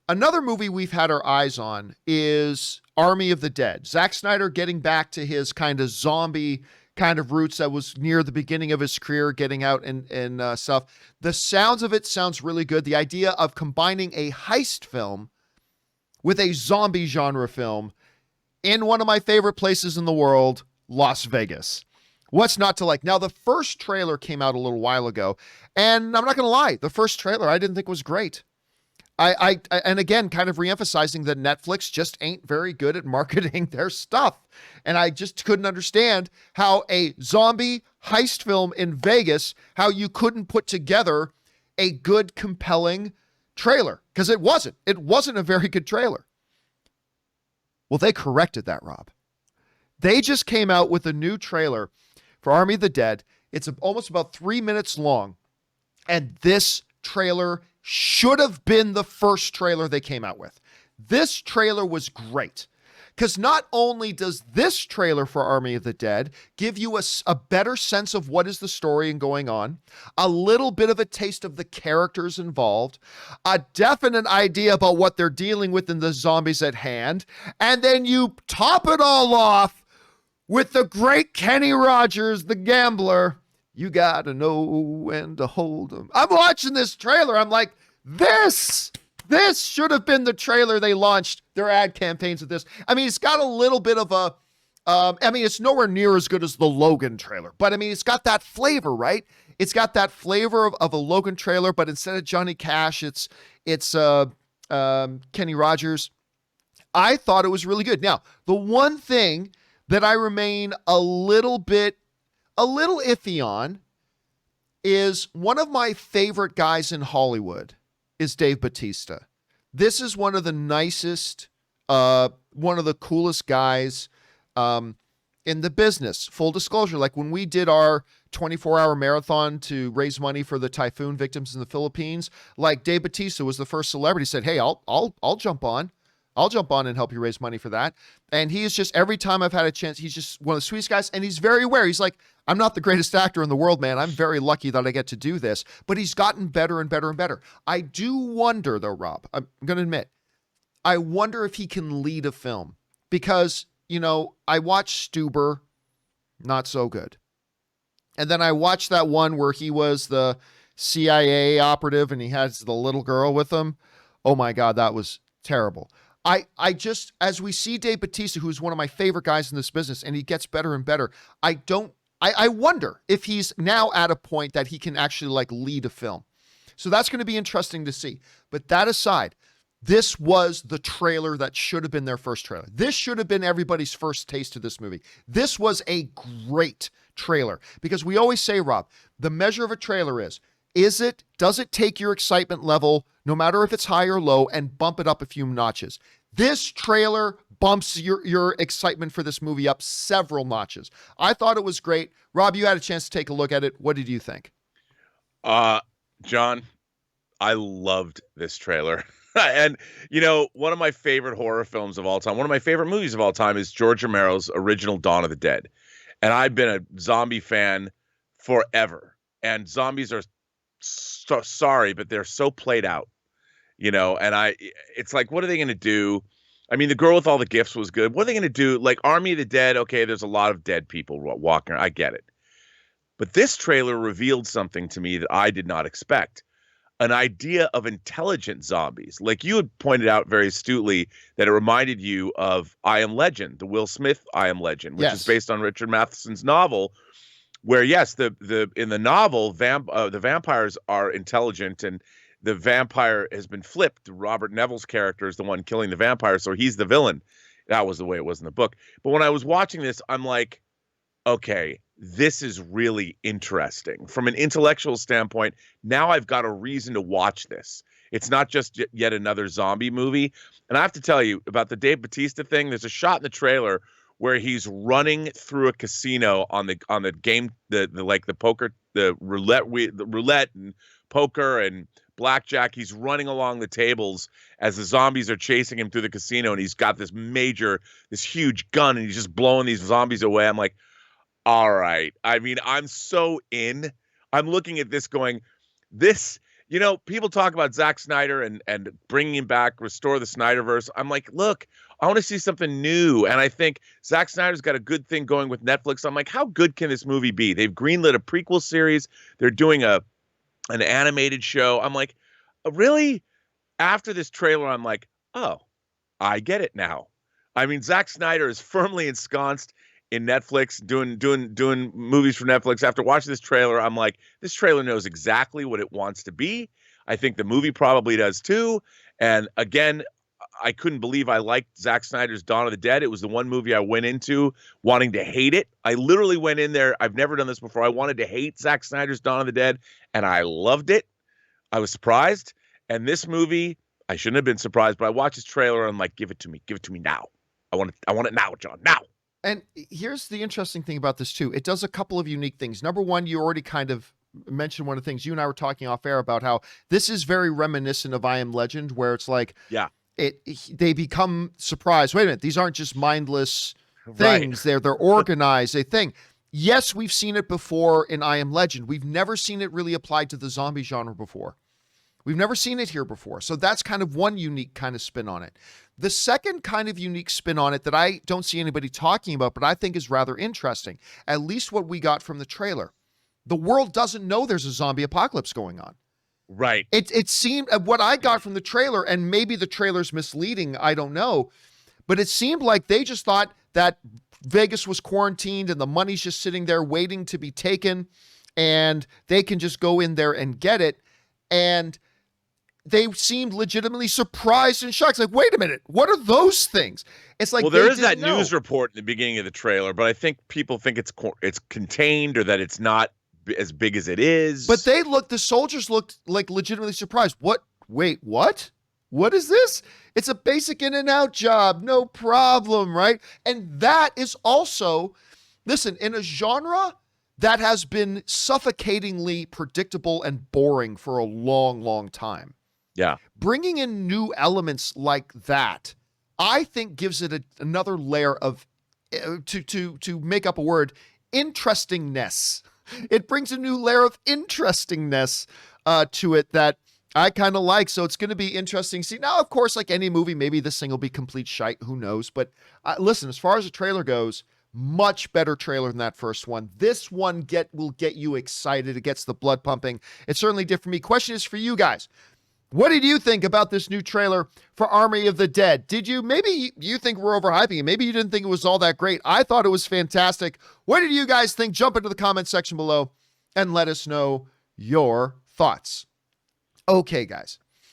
Another movie we've had our eyes on is Army of the Dead. Zack Snyder getting back to his kind of zombie kind of roots that was near the beginning of his career, getting out and stuff. The sounds of it sounds really good. The idea of combining a heist film with a zombie genre film in one of my favorite places in the world, Las Vegas. What's not to like? Now, the first trailer came out a little while ago, and I'm not going to lie, the first trailer I didn't think was great. And again, kind of reemphasizing that Netflix just ain't very good at marketing their stuff. And I just couldn't understand how a zombie heist film in Vegas, how you couldn't put together a good, compelling trailer. Because it wasn't a very good trailer. Well, they corrected that, Rob. They just came out with a new trailer for Army of the Dead. It's almost about 3 minutes long. And this trailer should have been the first trailer they came out with. This trailer was great. Because not only does this trailer for Army of the Dead give you a better sense of what is the story and going on, a little bit of a taste of the characters involved, a definite idea about what they're dealing with in the zombies at hand, and then you top it all off with the great Kenny Rogers, the gambler. You gotta know when to hold them. I'm watching this trailer. I'm like, this should have been the trailer they launched their ad campaigns with this. I mean, it's got a little bit of a, it's nowhere near as good as the Logan trailer, but I mean, it's got that flavor, right? It's got that flavor of a Logan trailer, but instead of Johnny Cash, it's Kenny Rogers. I thought it was really good. Now, the one thing that I remain a little iffy on is one of my favorite guys in Hollywood is Dave Bautista. This is one of the nicest, one of the coolest guys in the business. Full disclosure, like when we did our 24-hour marathon to raise money for the typhoon victims in the Philippines, like Dave Bautista was the first celebrity who said, "Hey, I'll jump on. I'll jump on and help you raise money for that." And he is just, every time I've had a chance, he's just one of the sweetest guys. And he's very aware. He's like, "I'm not the greatest actor in the world, man. I'm very lucky that I get to do this." But he's gotten better and better and better. I do wonder, though, Rob, I'm going to admit, I wonder if he can lead a film. Because, I watched Stuber, not so good. And then I watched that one where he was the CIA operative and he has the little girl with him. Oh my God, that was terrible. I just, as we see Dave Bautista, who's one of my favorite guys in this business, and he gets better and better, I wonder if he's now at a point that he can actually like lead a film. So that's going to be interesting to see. But that aside, this was the trailer that should have been their first trailer. This should have been everybody's first taste of this movie. This was a great trailer because we always say, Rob, the measure of a trailer does it take your excitement level, no matter if it's high or low, and bump it up a few notches? This trailer bumps your excitement for this movie up several notches. I thought it was great. Rob, you had a chance to take a look at it. What did you think? John, I loved this trailer. And, one of my favorite horror films of all time, one of my favorite movies of all time is George Romero's original Dawn of the Dead. And I've been a zombie fan forever. And zombies are so sorry, but they're so played out, and it's like, what are they going to do? I mean, the girl with all the gifts was good. What are they going to do? Like Army of the Dead. Okay. There's a lot of dead people walking around. I get it. But this trailer revealed something to me that I did not expect. An idea of intelligent zombies. Like you had pointed out very astutely that it reminded you of I Am Legend, the Will Smith I Am Legend, which is based on Richard Matheson's novel, where yes, the in the novel, the vampires are intelligent and the vampire has been flipped. Robert Neville's character is the one killing the vampire, so he's the villain. That was the way it was in the book. But when I was watching this, I'm like, okay, this is really interesting. From an intellectual standpoint, now I've got a reason to watch this. It's not just yet another zombie movie. And I have to tell you about the Dave Bautista thing. There's a shot in the trailer where he's running through a casino on the game, the poker, the roulette and poker and blackjack. He's running along the tables as the zombies are chasing him through the casino, and he's got this huge gun, and he's just blowing these zombies away. I'm like, all right. I mean, I'm so in. I'm looking at this going, this You know, people talk about Zack Snyder and bringing him back, restore the Snyderverse. I'm like, look, I want to see something new. And I think Zack Snyder's got a good thing going with Netflix. I'm like, how good can this movie be? They've greenlit a prequel series. They're doing an animated show. I'm like, really? After this trailer, I'm like, oh, I get it now. I mean, Zack Snyder is firmly ensconced in Netflix, doing movies for Netflix. After watching this trailer, I'm like, this trailer knows exactly what it wants to be. I think the movie probably does too. And again, I couldn't believe I liked Zack Snyder's Dawn of the Dead. It was the one movie I went into wanting to hate it. I literally went in there. I've never done this before. I wanted to hate Zack Snyder's Dawn of the Dead, and I loved it. I was surprised. And this movie, I shouldn't have been surprised, but I watched this trailer and I'm like, give it to me now. I want it now, John, now. And here's the interesting thing about this too. It does a couple of unique things. Number one, you already kind of mentioned one of the things you and I were talking off air about how this is very reminiscent of I Am Legend, where it's like, yeah, they become surprised. Wait a minute, these aren't just mindless things. Right. They're organized. A thing. Yes, we've seen it before in I Am Legend. We've never seen it really applied to the zombie genre before. We've never seen it here before. So that's kind of one unique kind of spin on it. The second kind of unique spin on it that I don't see anybody talking about, but I think is rather interesting, at least what we got from the trailer. The world doesn't know there's a zombie apocalypse going on. Right. It seemed, what I got from the trailer, and maybe the trailer's misleading, I don't know, but it seemed like they just thought that Vegas was quarantined and the money's just sitting there waiting to be taken, and they can just go in there and get it. And they seemed legitimately surprised and shocked. Like, wait a minute, what are those things? It's like, well, there is that news report in the beginning of the trailer, but I think people think it's contained or that it's not as big as it is. But the soldiers looked like legitimately surprised. What? Wait, what? What is this? It's a basic in and out job. No problem, right? And that is also, listen, in a genre that has been suffocatingly predictable and boring for a long, long time. Yeah. Bringing in new elements like that, I think gives it another layer of, to make up a word, interestingness. It brings a new layer of interestingness to it that I kind of like. So it's going to be interesting. See, now, of course, like any movie, maybe this thing will be complete shite. Who knows? But listen, as far as the trailer goes, much better trailer than that first one. This one will get you excited. It gets the blood pumping. It's certainly did for me. Question is for you guys. What did you think about this new trailer for Army of the Dead? Maybe you think we're overhyping it. Maybe you didn't think it was all that great. I thought it was fantastic. What did you guys think? Jump into the comment section below and let us know your thoughts. Okay, guys.